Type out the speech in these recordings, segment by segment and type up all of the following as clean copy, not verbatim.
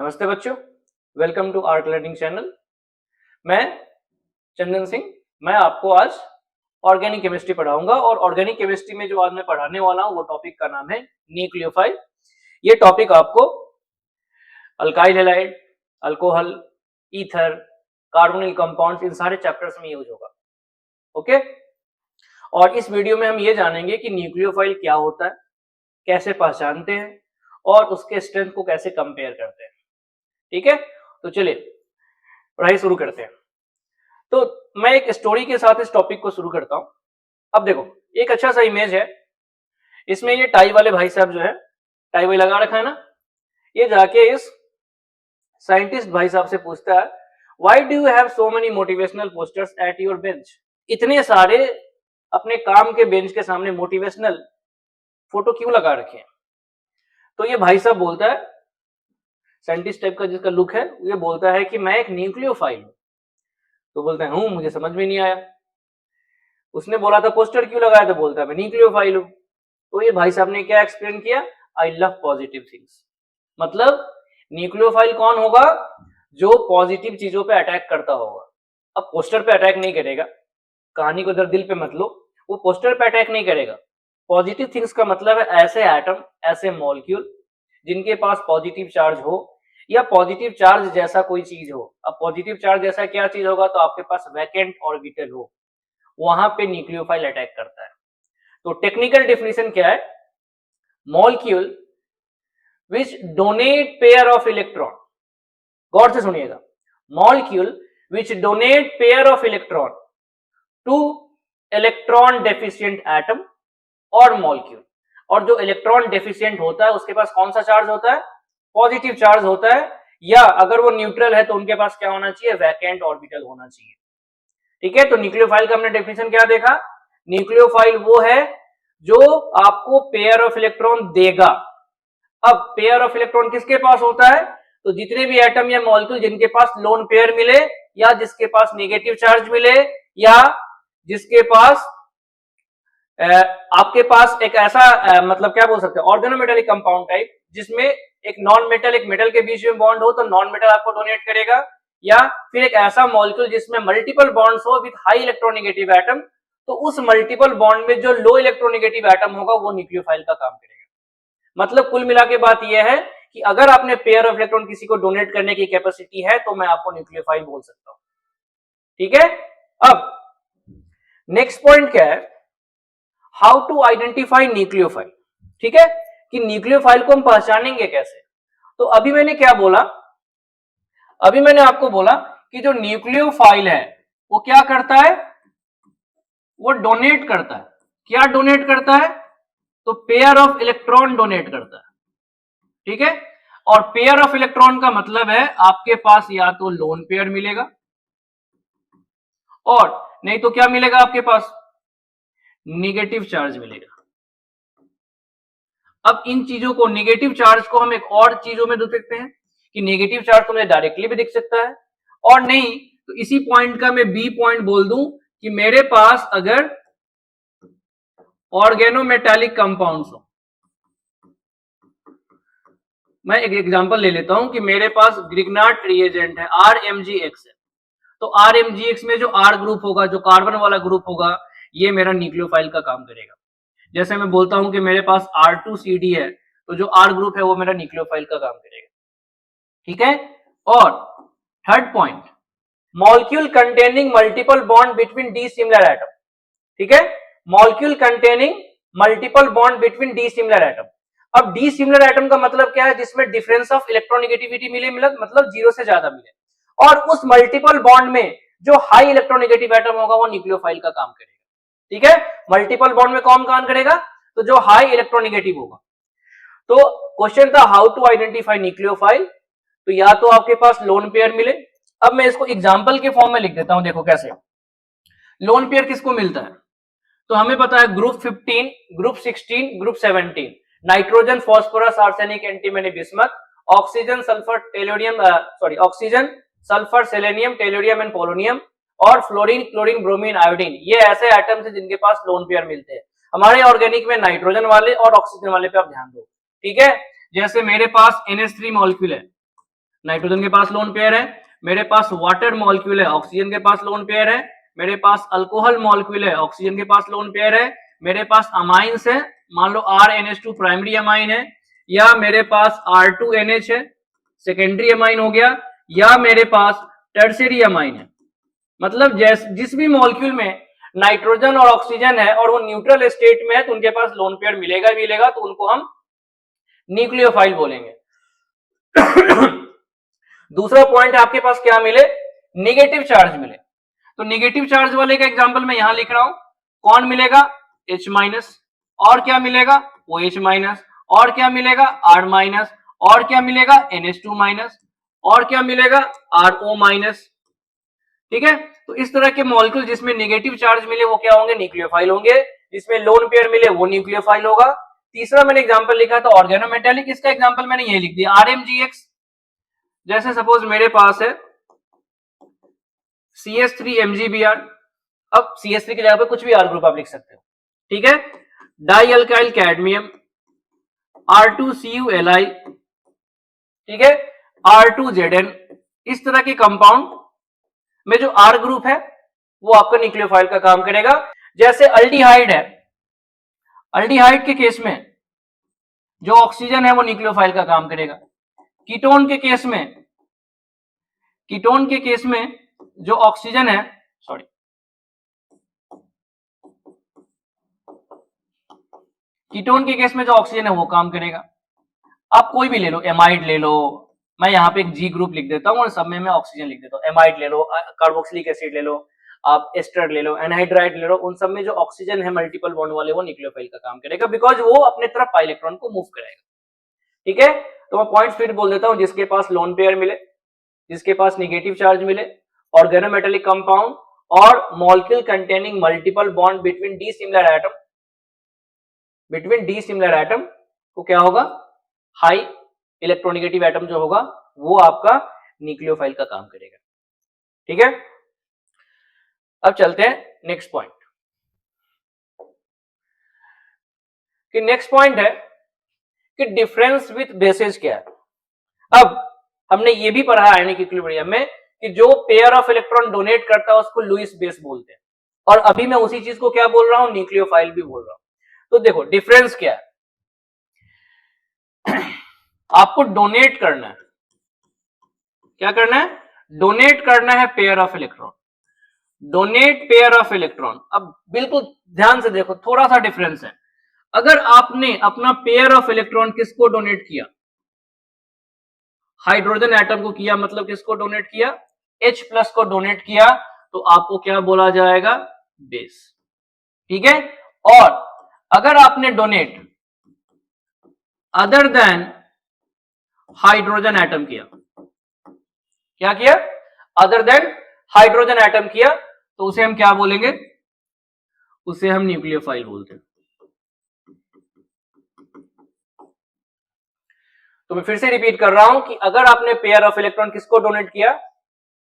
नमस्ते बच्चों, welcome to art learning channel. मैं चंदन सिंह, मैं आपको आज ऑर्गेनिक केमिस्ट्री पढ़ाऊंगा और ऑर्गेनिक केमिस्ट्री में जो आज मैं पढ़ाने वाला हूं वो टॉपिक का नाम है न्यूक्लियोफाइल। ये टॉपिक आपको alkyl halide, alcohol, ether, carbonyl compounds in सारे चैप्टर्स में यूज होगा। ओके, और इस वीडियो में हम ये जानेंगे कि न्यूक्लियोफाइल क्या होता है, कैसे पहचानते हैं और उसके स्ट्रेंथ को कैसे कंपेयर करते हैं। ठीक है, तो चलिए पढ़ाई शुरू करते हैं। तो मैं एक स्टोरी के साथ इस टॉपिक को शुरू करता हूं। अब देखो, एक अच्छा सा इमेज है, इसमें ये टाई वाले भाई साहब जो है, टाई वाई लगा रखा है ना, ये जाके इस साइंटिस्ट भाई साहब से पूछता है, why do you have so many motivational posters at your bench? इतने सारे अपने काम के बेंच के सामने मोटिवेशनल फोटो क्यों लगा रखे हैं? तो ये भाई साहब बोलता है, साइंटिस्ट टाइप का जिसका लुक है, ये बोलता है कि मैं एक न्यूक्लियोफाइल हूं। तो बोलता है मुझे समझ में नहीं आया, उसने बोला था पोस्टर क्यों लगाया, तो बोलता है मैं न्यूक्लियोफाइल हूं। तो ये भाई साहब ने क्या एक्सप्लेन किया, आई लव पॉजिटिव थिंग्स। मतलब न्यूक्लियोफाइल कौन होगा? जो पॉजिटिव चीजों पे अटैक करता होगा। अब पोस्टर पे अटैक नहीं करेगा, कहानी को इधर दिल पे मत लो, वो पोस्टर पे अटैक नहीं करेगा। पॉजिटिव थिंग्स का मतलब है ऐसे एटम, ऐसे मॉलिक्यूल जिनके पास पॉजिटिव चार्ज हो या पॉजिटिव चार्ज जैसा कोई चीज हो। अब पॉजिटिव चार्ज जैसा क्या चीज होगा? तो आपके पास वैकेंट ऑर्बिटल हो, वहां पे न्यूक्लियोफाइल अटैक करता है। तो टेक्निकल डेफिनेशन क्या है? Molecule which donate pair of electron, गौर से सुनिएगा, molecule which donate pair of electron to electron deficient atom और मॉलिक्यूल। और जो इलेक्ट्रॉन डेफिशिएंट होता है उसके पास कौन सा चार्ज होता है? पॉजिटिव चार्ज होता है, या अगर वो न्यूट्रल है तो उनके पास क्या होना चाहिए? वैकेंट ऑर्बिटल होना चाहिए। ठीक है, तो न्यूक्लियोफाइल का हमने डेफिनेशन क्या देखा? न्यूक्लियोफाइल वो है जो आपको पेयर ऑफ इलेक्ट्रॉन देगा। अब पेयर ऑफ इलेक्ट्रॉन किसके पास होता है? तो जितने भी एटम या मॉलिक्यूल जिनके पास लोन पेयर मिले, या जिसके पास नेगेटिव चार्ज मिले, या जिसके पास आपके पास एक ऐसा मतलब क्या बोल सकते हैं, ऑर्गेनोमेटेलिक कंपाउंड टाइप, जिसमें एक नॉन मेटल एक मेटल के बीच में बॉन्ड हो तो नॉन मेटल आपको डोनेट करेगा, या फिर एक ऐसा मॉलिक्यूल जिसमें मल्टीपल बॉन्ड्स हो विद हाई इलेक्ट्रोनेगेटिव एटम, तो उस मल्टीपल बॉन्ड में जो लो इलेक्ट्रोनेगेटिव एटम होगा वो न्यूक्लियोफाइल का काम करेगा। मतलब कुल मिला के बात यह है कि अगर आपने पेयर ऑफ इलेक्ट्रॉन किसी को डोनेट करने की कैपेसिटी है तो मैं आपको न्यूक्लियोफाइल बोल सकता हूं। ठीक है, अब नेक्स्ट पॉइंट क्या है, हाउ टू आइडेंटिफाई न्यूक्लियोफाइल। ठीक है, कि न्यूक्लियोफाइल को हम पहचानेंगे कैसे? तो अभी मैंने क्या बोला, अभी मैंने आपको बोला कि जो न्यूक्लियोफाइल है वो क्या करता है? वो डोनेट करता है। क्या डोनेट करता है? तो पेयर ऑफ इलेक्ट्रॉन डोनेट करता है। ठीक है, और पेयर ऑफ इलेक्ट्रॉन का मतलब है आपके पास या तो लोन पेयर मिलेगा, और नहीं तो क्या मिलेगा आपके पास? निगेटिव चार्ज मिलेगा। अब इन चीजों को, निगेटिव चार्ज को हम एक और चीजों में देख सकते हैं कि नेगेटिव चार्ज तो मुझे डायरेक्टली भी दिख सकता है, और नहीं तो इसी पॉइंट का मैं बी पॉइंट बोल दूं कि मेरे पास अगर ऑर्गेनोमेटालिक कंपाउंड्स हो, मैं एक एग्जांपल ले लेता हूं कि मेरे पास ग्रिग्नार्ड रिएजेंट है, RMgX है, तो RMgX में जो R ग्रुप होगा, जो कार्बन वाला ग्रुप होगा, ये मेरा न्यूक्लियोफाइल का काम करेगा। जैसे मैं बोलता हूं कि मेरे पास R2CD है, तो जो R ग्रुप है वो मेरा न्यूक्लियोफाइल का काम करेगा। ठीक है, और third point, molecule containing multiple bond between D similar atom. ठीक है, molecule containing multiple bond between D similar atom. अब डी सिमिलर एटम का मतलब क्या है? जिसमें डिफरेंस ऑफ इलेक्ट्रोनेगेटिविटी मिले, मतलब जीरो से ज्यादा मिले, और उस मल्टीपल बॉन्ड में जो हाई इलेक्ट्रोनेगेटिव एटम होगा वो न्यूक्लियोफाइल का काम करेगा। ठीक है, मल्टीपल बॉन्ड में कौन काम करेगा? तो जो हाई इलेक्ट्रोनेगेटिव होगा। तो क्वेश्चन था हाउ टू आइडेंटिफाई न्यूक्लियोफाइल, तो या तो आपके पास लोन पेयर मिले। अब मैं इसको एग्जांपल के फॉर्म में लिख देता हूं, देखो कैसे। लोन पेयर किसको मिलता है? तो हमें पता है group 15, group 16, group 17, nitrogen, phosphorus, arsenic, antimony, bismuth, oxygen, sulphur, tellurium, oxygen, sulphur, selenium, tellurium and polonium, और फ्लोरीन, क्लोरीन, ब्रोमीन, आयोडीन। ये ऐसे एटम्स हैं जिनके पास लोन पेयर मिलते हैं। हमारे ऑर्गेनिक में नाइट्रोजन वाले और ऑक्सीजन वाले पे आप ध्यान दो। ठीक है, जैसे मेरे पास NH3 मॉलिक्यूल है, नाइट्रोजन के पास लोन पेयर है, मेरे पास वाटर मॉलिक्यूल है, ऑक्सीजन के पास लोन पेयर है, मेरे पास अल्कोहल मॉलिक्यूल है, ऑक्सीजन के पास लोन पेयर है, मेरे पास अमाइंस है, मान लो RNH2 प्राइमरी अमाइन है, या मेरे पास R2NH है सेकेंडरी अमाइन हो गया, या मेरे पास टर्शियरी अमाइन है। मतलब जिस भी मॉलिक्यूल में नाइट्रोजन और ऑक्सीजन है और वो न्यूट्रल स्टेट में है तो उनके पास लोन पेयर मिलेगा, तो उनको हम न्यूक्लियोफाइल बोलेंगे। दूसरा पॉइंट आपके पास क्या मिले, नेगेटिव चार्ज मिले। तो नेगेटिव चार्ज वाले का एग्जांपल मैं यहां लिख रहा हूं, कौन मिलेगा, H-, और क्या मिलेगा, OH-, और क्या मिलेगा, R-, और क्या मिलेगा, NH2-, और क्या मिलेगा, RO-। ठीक है, तो इस तरह के मॉलिक्यूल जिसमें नेगेटिव चार्ज मिले वो क्या होंगे, न्यूक्लियोफाइल होंगे, जिसमें लोन पेयर मिले वो न्यूक्लियोफाइल होगा। तीसरा मैंने एग्जांपल लिखा था ऑर्गेनोमेटेलिक, इसका एग्जांपल मैंने यही लिख दिया, RMGX। जैसे सपोज मेरे पास है CH3MgBr, अब CH3 की जगह पे कुछ भी R ग्रुप आप लिख सकते हो, ठीक है, डाई अल्काइल कैडमियम, R2CuLi, ठीक है, R2Zn। इस तरह के कंपाउंड में जो R ग्रुप है वो आपका न्यूक्लियोफाइल का काम करेगा। जैसे अल्डिहाइड है, अल्डिहाइड के केस में जो ऑक्सीजन है वो न्यूक्लियोफाइल का काम करेगा। कीटोन के केस में जो ऑक्सीजन है, सॉरी, कीटोन के केस में जो ऑक्सीजन है वो काम करेगा। आप कोई भी ले लो, एमाइड ले लो, मैं यहाँ पे एक G ग्रुप लिख देता हूँ और सब में मैं ऑक्सीजन लिख देता हूँ, एमाइड ले लो, कार्बोक्सिलिक एसिड ले लो, आप एस्टर ले लो, एनहाइड्राइड ले लो, उन सब में जो ऑक्सीजन है मल्टीपल बॉन्ड वाले वो न्यूक्लियोफाइल का काम करेगा, बिकॉज वो अपने तरफ पाई इलेक्ट्रॉन को मूव कराएगा। ठीक है, तो मैं पॉइंट फिर बोल देता हूं, जिसके पास लोन पेयर मिले, जिसके पास नेगेटिव चार्ज मिले, ऑर्गेनोमेटेलिक कंपाउंड और molecule containing multiple bond between D similar atom को क्या होगा, हाई इलेक्ट्रोनेगेटिव एटम जो होगा वो आपका न्यूक्लियोफाइल का काम करेगा। ठीक है, अब चलते हैं नेक्स्ट पॉइंट कि नेक्स्ट पॉइंट है कि डिफरेंस विथ बेसेस क्या है। अब हमने ये भी पढ़ा आयनिक इक्विलिब्रियम में कि जो पेयर ऑफ इलेक्ट्रॉन डोनेट करता है उसको लुईस बेस बोलते हैं, और अभी मैं उसी चीज को क्या बोल रहा हूं, न्यूक्लियोफाइल भी बोल रहा हूं। तो देखो डिफरेंस क्या है, आपको डोनेट करना है, क्या करना है, डोनेट करना है pair of electron, donate pair of electron. अब बिल्कुल ध्यान से देखो, थोड़ा सा डिफरेंस है। अगर आपने अपना पेयर ऑफ इलेक्ट्रॉन किसको डोनेट किया, हाइड्रोजन एटम को किया, मतलब किसको डोनेट किया, H+ को डोनेट किया, तो आपको क्या बोला जाएगा, बेस। ठीक है, और अगर आपने donate other than hydrogen atom किया, क्या किया, अदर देन हाइड्रोजन एटम किया, तो उसे हम क्या बोलेंगे, उसे हम न्यूक्लियोफाइल बोलते हैं। तो मैं फिर से रिपीट कर रहा हूं कि अगर आपने पेयर ऑफ इलेक्ट्रॉन किसको डोनेट किया,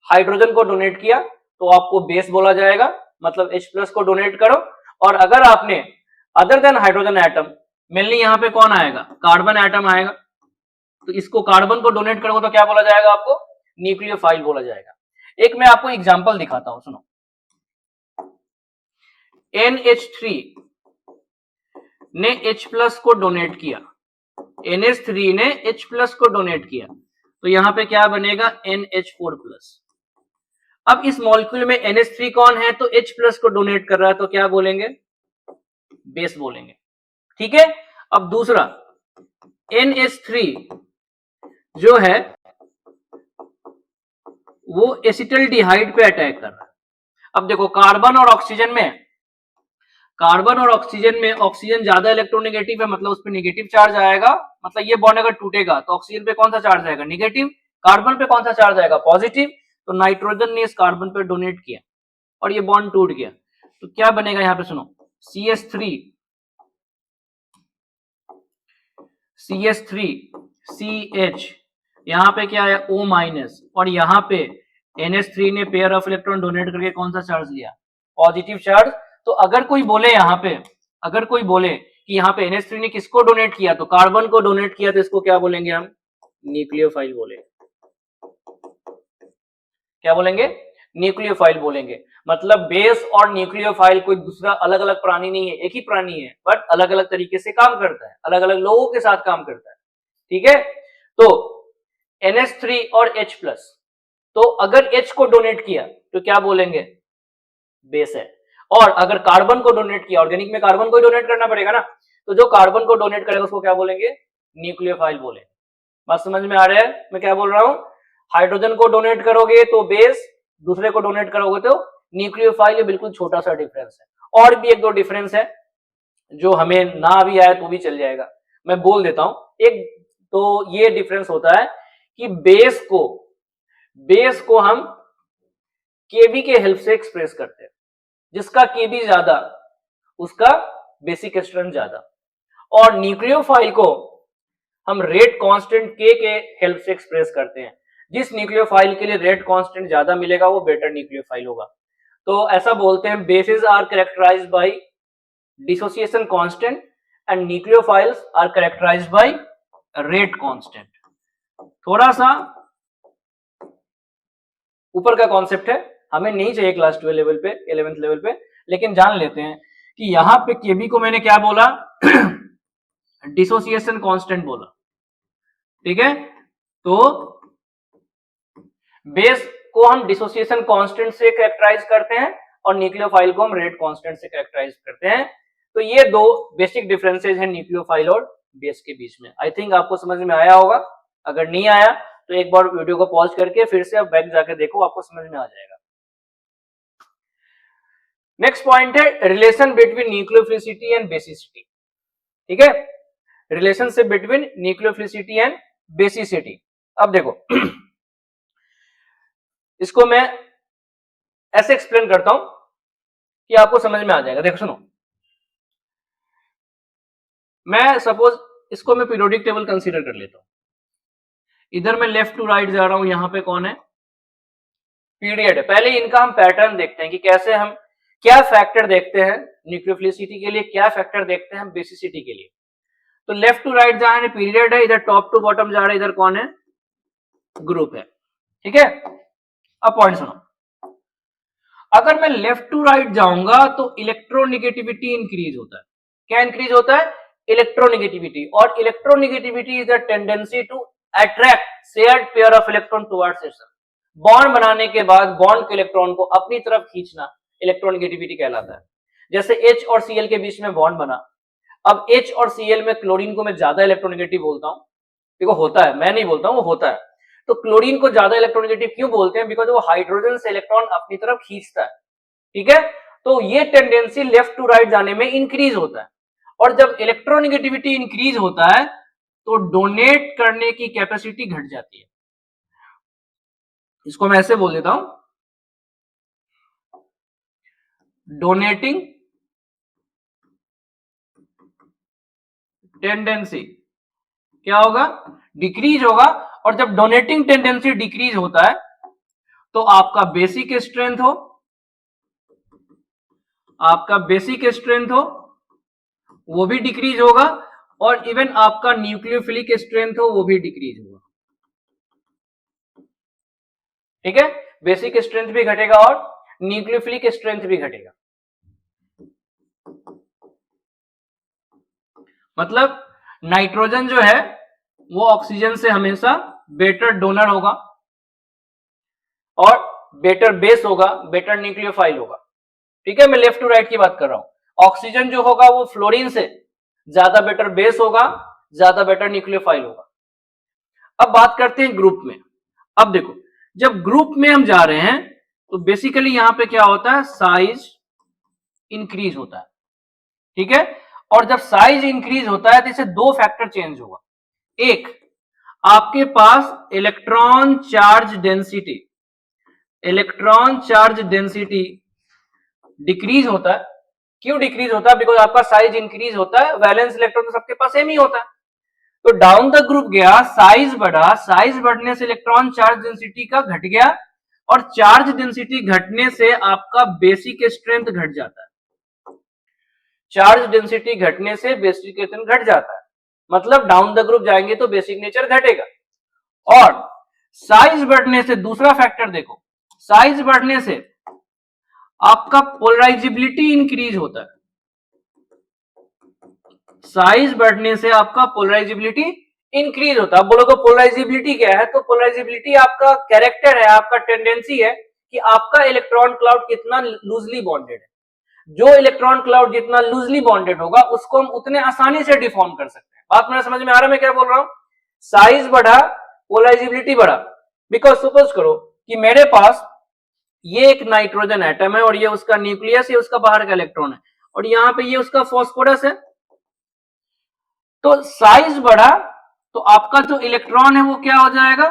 हाइड्रोजन को डोनेट किया, तो आपको बेस बोला जाएगा, मतलब H+ को डोनेट करो। और अगर आपने other than hydrogen atom, mainly यहां पे कौन आएगा, कार्बन एटम आएगा, तो इसको कार्बन को डोनेट करोगे तो क्या बोला जाएगा, आपको न्यूक्लियोफाइल बोला जाएगा। एक मैं आपको एग्जांपल दिखाता हूं, सुनो, NH3 ने H+ को डोनेट किया, NH3 ने H+ को डोनेट किया, तो यहां पे क्या बनेगा, NH4+। अब इस मॉलिक्यूल में NH3 कौन है, तो H+ को डोनेट कर रहा है, तो क्या बोलेंगे, बेस बोलेंगे। ठीक है, अब दूसरा NH3 जो है वो एसिटल्डिहाइड पे अटैक कर रहा है। अब देखो कार्बन और ऑक्सीजन में ऑक्सीजन ज्यादा इलेक्ट्रोनेगेटिव है, मतलब उस पर नेगेटिव चार्ज आएगा, मतलब ये बॉन्ड अगर टूटेगा तो ऑक्सीजन पे कौन सा चार्ज आएगा, नेगेटिव, कार्बन पे कौन सा चार्ज आएगा, पॉजिटिव। तो नाइट्रोजन ने इस कार्बन पे डोनेट किया और ये बॉन्ड टूट गया, तो क्या बनेगा, यहां पे सुनो, CH3CH, यहां पे क्या है, O-, और यहां पे NH3 ने पेयर ऑफ इलेक्ट्रॉन डोनेट करके कौन सा चार्ज लिया, पॉजिटिव चार्ज। तो अगर कोई बोले यहां पे, अगर कोई बोले कि यहां पे NH3 ने किसको डोनेट किया, तो कार्बन को डोनेट किया, तो इसको क्या बोलेंगे हम, न्यूक्लियोफाइल बोलेंगे। क्या बोलेंगे? न्यूक्लियोफाइल बोलेंगे। मतलब बेस और न्यूक्लियोफाइल कोई दूसरा अलग अलग प्राणी नहीं है, एक ही प्राणी है, बट अलग अलग तरीके से काम करता है, अलग अलग लोगों के साथ काम करता है। ठीक है, तो NH3 और H+, तो अगर H को डोनेट किया तो क्या बोलेंगे? बेस है। और अगर कार्बन को डोनेट किया, ऑर्गेनिक में कार्बन को डोनेट करना पड़ेगा ना, तो जो कार्बन को डोनेट करेगा उसको क्या बोलेंगे? न्यूक्लियोफाइल बोलेंगे। बात समझ में आ रहा है मैं क्या बोल रहा हूं? हाइड्रोजन को डोनेट करोगे तो बेस, दूसरे को डोनेट करोगे तो न्यूक्लियोफाइल। ये बिल्कुल छोटा सा डिफरेंस है। और भी एक दो डिफरेंस है जो हमें ना भी आए तो भी चल जाएगा, मैं बोल देता हूं। एक तो ये डिफरेंस होता है कि बेस को हम केबी के हेल्प से एक्सप्रेस करते हैं। जिसका केबी ज्यादा उसका बेसिक स्ट्रेंथ ज्यादा। और न्यूक्लियोफाइल को हम रेट कांस्टेंट के हेल्प से एक्सप्रेस करते हैं। जिस न्यूक्लियोफाइल के लिए रेट कांस्टेंट ज्यादा मिलेगा वो बेटर न्यूक्लियोफाइल होगा। तो ऐसा बोलते हैं, bases are characterised by dissociation constant and nucleophiles are characterised by rate constant. थोड़ा सा ऊपर का कॉन्सेप्ट है, हमें नहीं चाहिए क्लास 12 लेवल पे, 11th लेवल पे, लेकिन जान लेते हैं कि यहां पे केबी को मैंने क्या बोला? डिसोसिएशन कांस्टेंट बोला। ठीक है, तो बेस को हम डिसोसिएशन कांस्टेंट से कैरेक्टराइज करते हैं और न्यूक्लियोफाइल को हम रेट कांस्टेंट से कैरेक्टराइज करते हैं। तो ये दो बेसिक डिफरेंसेस हैं न्यूक्लियोफाइल और बेस के बीच में। आई थिंक आपको समझ में आया होगा। अगर नहीं आया तो एक बार वीडियो को पॉज करके फिर से आप बैक जाके देखो, आपको समझ में आ जाएगा। नेक्स्ट पॉइंट है relation between nucleophilicity and basicity. ठीक है, relationship between nucleophilicity and basicity. अब देखो इसको मैं ऐसे एक्सप्लेन करता हूं कि आपको समझ में आ जाएगा। देखो सुनो, मैं सपोज इसको मैं पीरियोडिक टेबल कंसीडर कर लेता हूं। इधर मैं लेफ्ट टू राइट जा रहा हूं, यहां पे कौन है? पीरियड है। पहले इनका हम पैटर्न देखते हैं कि कैसे हम क्या फैक्टर देखते हैं न्यूक्लियोफिलिसिटी के लिए, क्या फैक्टर देखते हैं हम बेसिसिटी के लिए। तो लेफ्ट टू राइट जा रहे हैं, पीरियड है, इधर टॉप टू बॉटम जा रहा है, इधर कौन है? ग्रुप है। ठीक है, अब पॉइंट सुनो। अगर मैं लेफ्ट टू राइट जाऊंगा तो इलेक्ट्रोनेगेटिविटी इंक्रीज होता है। क्या इंक्रीज होता है? इलेक्ट्रोनेगेटिविटी। और electronegativity is the tendency to attract shared pair of electron towards itself. Bond बनाने के बाद बॉन्ड के इलेक्ट्रॉन को अपनी तरफ खींचना इलेक्ट्रोनेगेटिविटी कहलाता है। जैसे H और Cl के बीच में बॉन्ड बना, अब H और Cl में क्लोरीन को मैं ज्यादा इलेक्ट्रोनेगेटिव बोलता हूं। देखो होता है, मैं नहीं बोलता हूं, वो होता है। तो क्लोरीन को ज्यादा इलेक्ट्रोनेगेटिव क्यों बोलते हैं? बिकॉज वो हाइड्रोजन से इलेक्ट्रॉन अपनी तरफ खींचता है। ठीक है, तो ये टेंडेंसी लेफ्ट टू राइट जाने में इंक्रीज होता है। और जब इलेक्ट्रोनेगेटिविटी इंक्रीज होता है तो डोनेट करने की कैपेसिटी घट जाती है। इसको मैं ऐसे बोल देता हूं, डोनेटिंग टेंडेंसी क्या होगा? डिक्रीज होगा। और जब डोनेटिंग टेंडेंसी डिक्रीज होता है तो आपका बेसिक स्ट्रेंथ हो वो भी डिक्रीज होगा, और इवन आपका न्यूक्लियोफिलिक स्ट्रेंथ हो वो भी डिक्रीज होगा। ठीक है, बेसिक स्ट्रेंथ भी घटेगा और न्यूक्लियोफिलिक स्ट्रेंथ भी घटेगा। मतलब नाइट्रोजन जो है वो ऑक्सीजन से हमेशा बेटर डोनर होगा और बेटर बेस होगा, बेटर न्यूक्लियोफाइल होगा। ठीक है, मैं लेफ्ट टू राइट की बात कर रहा हूं। ऑक्सीजन जो होगा वो फ्लोरीन से ज्यादा बेटर बेस होगा, ज्यादा बेटर न्यूक्लियोफाइल होगा। अब बात करते हैं ग्रुप में। अब देखो, जब ग्रुप में हम जा रहे हैं तो बेसिकली यहां पे क्या होता है? साइज इंक्रीज होता है। ठीक है, और जब साइज इंक्रीज होता है तो इससे दो फैक्टर चेंज होगा। एक, आपके पास इलेक्ट्रॉन चार्ज डेंसिटी डिक्रीज होता है। क्यों डिक्रीज होता है? बिकॉज आपका साइज इंक्रीज होता है, वैलेंस इलेक्ट्रॉन तो सबके पास सेम ही होता है। तो डाउन द ग्रुप गया, साइज बढ़ा, साइज बढ़ने से इलेक्ट्रॉन चार्ज डेंसिटी का घट गया, और चार्ज डेंसिटी घटने से आपका बेसिक स्ट्रेंथ घट जाता है। चार्ज डेंसिटी घटने से बेसिक स्ट्रेंथ घट जाता है, मतलब डाउन द ग्रुप जाएंगे तो बेसिक नेचर घटेगा। और साइज बढ़ने से दूसरा फैक्टर देखो, साइज बढ़ने से आपका पोलराइजेबिलिटी इंक्रीज होता है। साइज बढ़ने से आपका पोलराइजेबिलिटी इंक्रीज होता है। आप बोलोगे पोलराइजेबिलिटी क्या है, तो पोलराइजेबिलिटी आपका कैरेक्टर है, आपका टेंडेंसी है कि आपका इलेक्ट्रॉन क्लाउड कितना लूजली बॉन्डेड है। जो इलेक्ट्रॉन क्लाउड जितना लूजली बॉन्डेड होगा उसको हम उतने आसानी से डिफॉर्म कर सकते हैं। बात मेरा समझ में आ रहा है मैं क्या बोल रहा हूं? साइज बढ़ा, पोलराइजेबिलिटी बढ़ा। बिकॉज सपोज करो कि मेरे पास ये एक नाइट्रोजन एटम है और ये उसका न्यूक्लियस, ये उसका बाहर का इलेक्ट्रॉन है, और यहां पे ये उसका फास्फोरस है। तो साइज बढ़ा तो आपका जो इलेक्ट्रॉन है वो क्या हो जाएगा?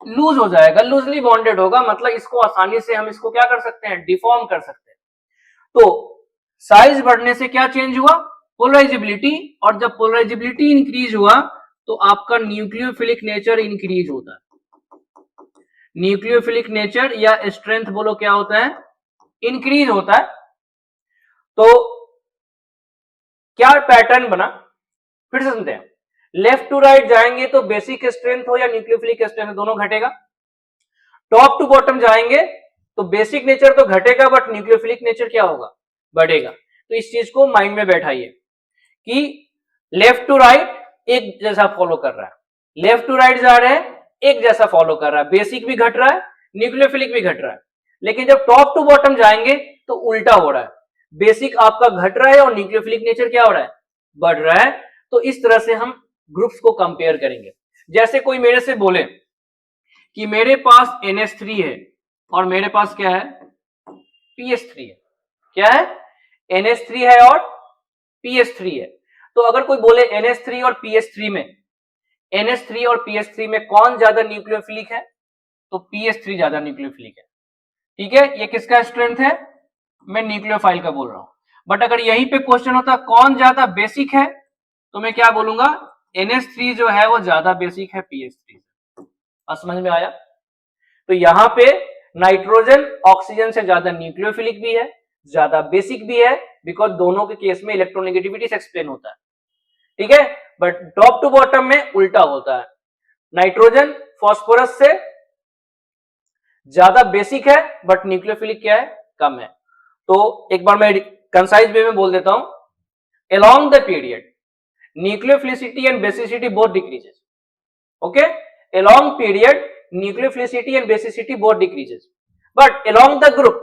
लूज हो जाएगा, लूजली बॉन्डेड होगा। मतलब इसको आसानी से हम इसको क्या कर सकते हैं? डिफॉर्म कर सकते हैं। तो साइज बढ़ने से क्या चेंज हुआ? पोलराइजेबिलिटी। और जब पोलराइजेबिलिटी इंक्रीज हुआ तो आपका न्यूक्लियोफिलिक नेचर इंक्रीज होता है। न्यूक्लियोफिलिक नेचर या स्ट्रेंथ बोलो क्या होता है? इंक्रीज होता है। तो क्या पैटर्न बना? फिर से सुनते हैं। लेफ्ट टू राइट जाएंगे तो बेसिक स्ट्रेंथ हो या न्यूक्लियोफिलिक स्ट्रेंथ दोनों घटेगा। टॉप टू बॉटम जाएंगे तो बेसिक नेचर तो घटेगा बट न्यूक्लियोफिलिक नेचर क्या होगा? बढ़ेगा। तो इस चीज को माइंड में बैठाइए कि लेफ्ट टू राइट एक जैसा फॉलो कर रहा है, लेफ्ट टू राइट जा रहे हैं एक जैसा फॉलो कर रहा है, बेसिक भी घट रहा है, न्यूक्लियोफिलिक भी घट रहा है। लेकिन जब टॉप टू बॉटम जाएंगे तो उल्टा हो रहा है, बेसिक आपका घट रहा है और न्यूक्लियोफिलिक नेचर क्या हो रहा है? बढ़ रहा है। तो इस तरह से हम ग्रुप्स को कंपेयर करेंगे। जैसे कोई मेरे से बोले कि मेरे पास NH3 है और मेरे पास क्या है? PH3 है। क्या है? NH3 है और PH3 है। तो अगर कोई बोले NH3 और PH3 में, NH3 और PH3 में कौन ज्यादा न्यूक्लियोफिलिक है? तो PH3 ज्यादा न्यूक्लियोफिलिक है। ठीक है, ये किसका स्ट्रेंथ है? मैं न्यूक्लियोफाइल का बोल रहा हूं। बट अगर यहीं पे क्वेश्चन होता कौन ज्यादा बेसिक है, तो मैं क्या बोलूंगा? NH3 जो है वो ज्यादा बेसिक है PH3 से। समझ में आया? तो यहां पे नाइट्रोजन ऑक्सीजन से ज्यादा न्यूक्लियोफिलिक भी है, ज्यादा बेसिक भी है, बिकॉज दोनों के केस में इलेक्ट्रोनेगेटिविटी से एक्सप्लेन होता है। ठीक है, बट टॉप टू बॉटम में उल्टा होता है। नाइट्रोजन फास्फोरस से ज्यादा बेसिक है बट न्यूक्लियोफिलिक क्या है? कम है। तो एक बार मैं कंसाइज वे में बोल देता हूं। along the period nucleophilicity and basicity both decreases. Okay, along period nucleophilicity and basicity both decreases, but along the group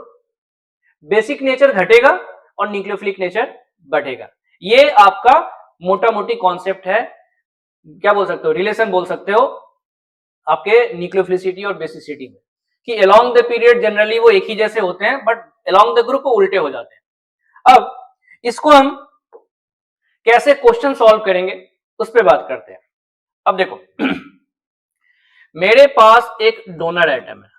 basic nature घटेगा और न्यूक्लियोफिलिक नेचर बढ़ेगा। ये आपका मोटा मोटी कॉन्सेप्ट है, क्या बोल सकते हो? रिलेशन बोल सकते हो आपके न्यूक्लियोफिलिसिटी और बेसिसिटी में, कि along the period जनरली वो एक ही जैसे होते हैं बट along the group वो उल्टे हो जाते हैं। अब इसको हम कैसे क्वेश्चन सॉल्व करेंगे उस पर बात करते हैं। अब देखो मेरे पास एक डोनर एटम है।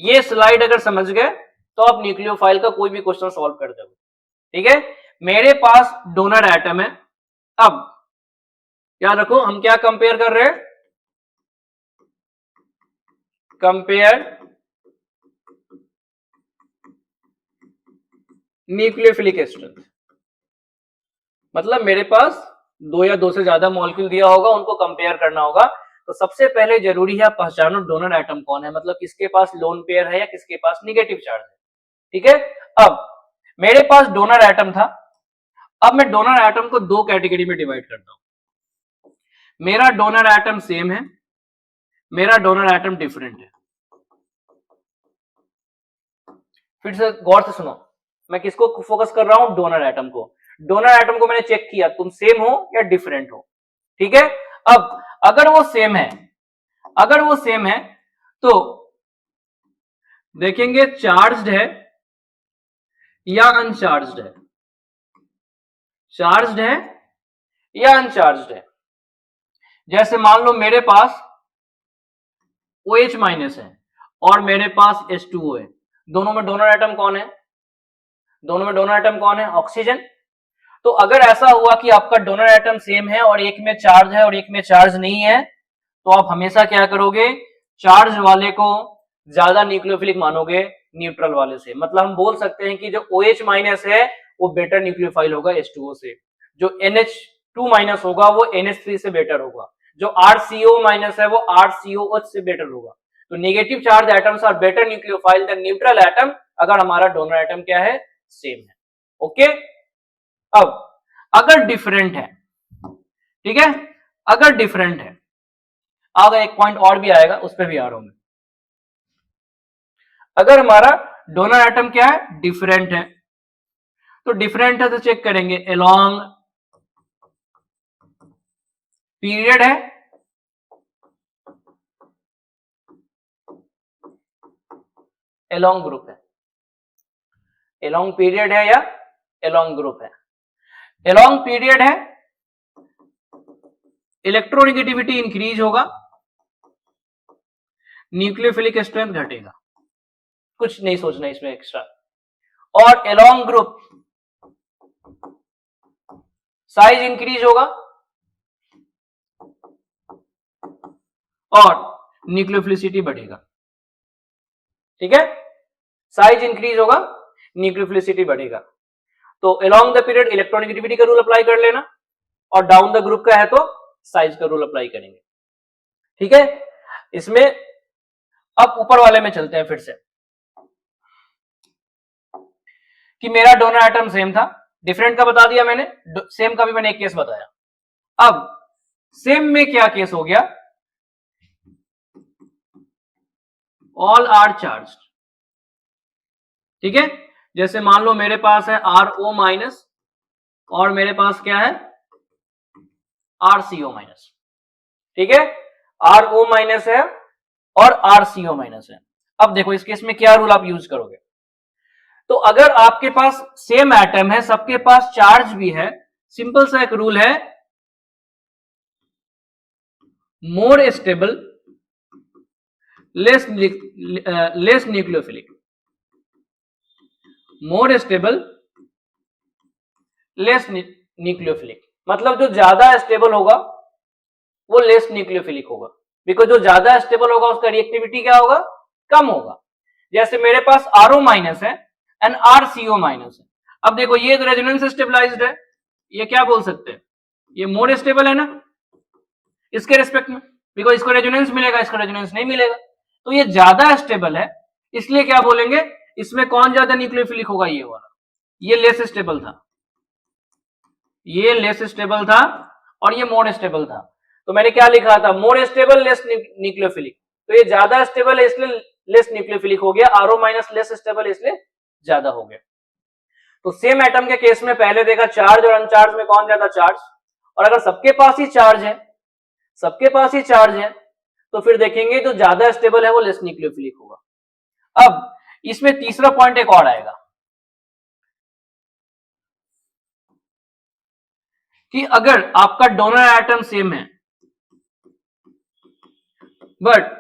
ये स्लाइड अगर समझ गए तो आप न्यूक्लियोफाइल का कोई भी क्वेश्चन सॉल्व कर दोगे। ठीक है, मेरे पास डोनर एटम है। अब याद रखो हम क्या कंपेयर कर रहे हैं? Compare nucleophilic strength. मतलब मेरे पास दो या दो से ज्यादा मॉलिक्यूल दिया होगा, उनको कंपेयर करना होगा। तो सबसे पहले जरूरी है पहचानो डोनर एटम कौन है, मतलब किसके पास लोन पेयर है या किसके पास निगेटिव चार्ज है। ठीक है, अब मेरे पास डोनर एटम था। अब मैं डोनर एटम को दो कैटेगरी में डिवाइड करता हूं। मेरा डोनर एटम सेम है, मेरा डोनर एटम डिफरेंट है। फिर से गौर से सुनो, मैं किसको फोकस कर रहा हूं? डोनर एटम को। डोनर एटम को मैंने चेक किया तुम सेम हो या डिफरेंट हो। ठीक है, अब अगर वो सेम है, अगर वो सेम है तो देखेंगे चार्ज्ड है या अनचार्ज्ड है, चार्ज्ड है या अनचार्ज्ड है। जैसे मान लो मेरे पास OH माइनस है और मेरे पास H2O है। दोनों में डोनर एटम कौन है? दोनों में डोनर एटम कौन है? ऑक्सीजन। तो अगर ऐसा हुआ कि आपका डोनर एटम सेम है और एक में चार्ज है और एक में चार्ज नहीं है, तो आप हमेशा क्या करोगे? चार्ज वाले को ज्यादा न्यूक्लियोफिलिक मानोगे न्यूट्रल वाले से। मतलब हम बोल सकते हैं कि जो OH माइनस है वो बेटर न्यूक्लियोफाइल होगा H2O से, जो NH2 माइनस होगा वो NH3 से बेटर होगा, जो RCO माइनस है वो RCOH से बेटर होगा, तो negative charge atoms are better nucleophile than neutral atom अगर हमारा डोनर एटम क्या है, सेम है। ओके, अब अगर डिफरेंट है, ठीक है, अगर डिफरेंट है, आगे एक पॉइंट और भी आएगा, उस पर भी आ रहा हूं मैं। अगर हमारा डोनर एटम क्या है, डिफरेंट है, तो डिफरेंट है तो चेक करेंगे अलोंग पीरियड है, अलोंग ग्रुप है, अलोंग पीरियड है या अलोंग ग्रुप है। अलोंग पीरियड है, इलेक्ट्रोनेगेटिविटी इंक्रीज होगा, न्यूक्लियोफिलिक स्ट्रेंथ घटेगा, कुछ नहीं सोचना इसमें एक्स्ट्रा। और अलोंग ग्रुप साइज इंक्रीज होगा और न्यूक्लियोफिलिसिटी बढ़ेगा। ठीक है, साइज इंक्रीज होगा, न्यूक्लियोफिलिसिटी बढ़ेगा। तो अलोंग द पीरियड इलेक्ट्रोनेगेटिविटी का रूल अप्लाई कर लेना, और डाउन द ग्रुप का है तो साइज का रूल अप्लाई करेंगे। ठीक है, इसमें अब ऊपर वाले में चलते हैं फिर से, कि मेरा डोनर एटम सेम था, डिफरेंट का बता दिया मैंने, सेम का भी मैंने एक केस बताया। अब सेम में क्या केस हो गया, ऑल आर चार्ज। ठीक है, जैसे मान लो मेरे पास है RO माइनस और मेरे पास क्या है RCO माइनस। ठीक है, RO माइनस है और RCO माइनस है। अब देखो इस केस में क्या रूल आप यूज करोगे, तो अगर आपके पास सेम एटम है, सबके पास चार्ज भी है, सिंपल सा एक रूल है, more stable less nucleophilic, more stable less nucleophilic. मतलब जो ज्यादा स्टेबल होगा वो लेस न्यूक्लियोफिलिक होगा, बिकॉज जो ज्यादा स्टेबल होगा उसका रिएक्टिविटी क्या होगा, कम होगा। जैसे मेरे पास RO माइनस है एंड RCO माइनस है। अब देखो ये तो रेजोनेंस स्टेबलाइज्ड है, ये क्या बोल सकते हैं, ये मोर स्टेबल है ना इसके रिस्पेक्ट में, बिकॉज इसको रेजोनेंस मिलेगा, इसको रेजोनेंस नहीं मिलेगा, तो ये ज्यादा स्टेबल है, इसलिए क्या बोलेंगे, इसमें कौन ज्यादा न्यूक्लियोफिलिक होगा, ये वाला, ये लेस स्टेबल था, ये लेस स्टेबल था और ये मोर स्टेबल था। तो मैंने क्या लिखा था, मोर स्टेबल लेस न्यूक्लियोफिलिक, तो ये ज्यादा स्टेबल है इसलिए लेस न्यूक्लियोफिलिक हो गया, RO माइनस लेस स्टेबल इसलिए ज्यादा हो गया। तो सेम एटम के केस में पहले देखा चार्ज और अनचार्ज में कौन ज्यादा चार्ज, और अगर सबके पास ही चार्ज है, सबके पास ही चार्ज है, तो फिर देखेंगे जो ज्यादा स्टेबल है वो लेस न्यूक्लियोफिलिक होगा। अब इसमें तीसरा पॉइंट एक और आएगा कि अगर आपका डोनर एटम सेम है बट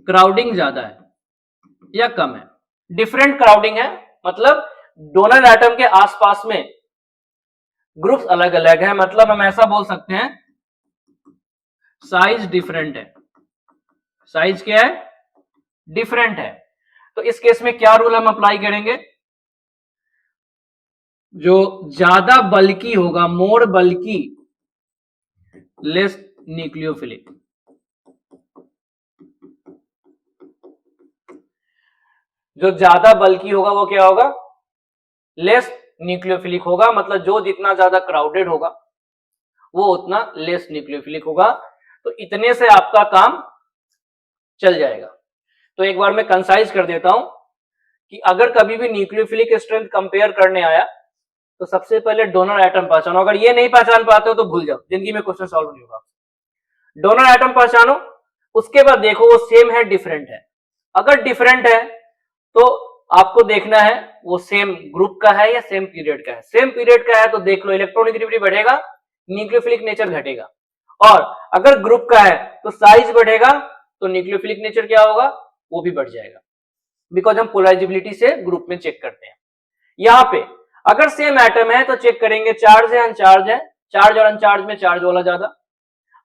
क्राउडिंग ज्यादा है या कम है, डिफरेंट क्राउडिंग है, मतलब डोनर एटम के आसपास में ग्रुप्स अलग अलग है, मतलब हम ऐसा बोल सकते हैं साइज डिफरेंट है, साइज क्या है, डिफरेंट है। तो इस केस में क्या रूल हम अप्लाई करेंगे, जो ज्यादा बल्की होगा, मोर बल्की लेस न्यूक्लियोफिलिक, जो ज्यादा बल्की होगा वो क्या होगा, लेस न्यूक्लियोफिलिक होगा, मतलब जो जितना ज्यादा क्राउडेड होगा वो उतना लेस न्यूक्लियोफिलिक होगा। तो इतने से आपका काम चल जाएगा। तो एक बार मैं कंसाइज कर देता हूं कि अगर कभी भी न्यूक्लियोफिलिक स्ट्रेंथ कंपेयर करने आया तो सबसे पहले डोनर एटम पहचानो, अगर ये नहीं पहचान पाते हो तो भूल जाओ, जिंदगी में क्वेश्चन सॉल्व नहीं होगा। डोनर एटम पहचानो, उसके बाद देखो वो सेम है डिफरेंट है, अगर डिफरेंट है तो आपको देखना है वो सेम ग्रुप का है या सेम पीरियड का है। सेम पीरियड का है तो देख लो इलेक्ट्रोनेगेटिविटी बढ़ेगा, न्यूक्लियोफिलिक नेचर घटेगा, और अगर ग्रुप का है तो साइज बढ़ेगा तो न्यूक्लियोफिलिक नेचर क्या होगा, वो भी बढ़ जाएगा, बिकॉज हम पोलराइजेबिलिटी से ग्रुप में चेक करते हैं। यहां पे अगर सेम एटम है तो चेक करेंगे चार्ज है अनचार्ज है, चार्ज और अनचार्ज में चार्ज वाला ज्यादा।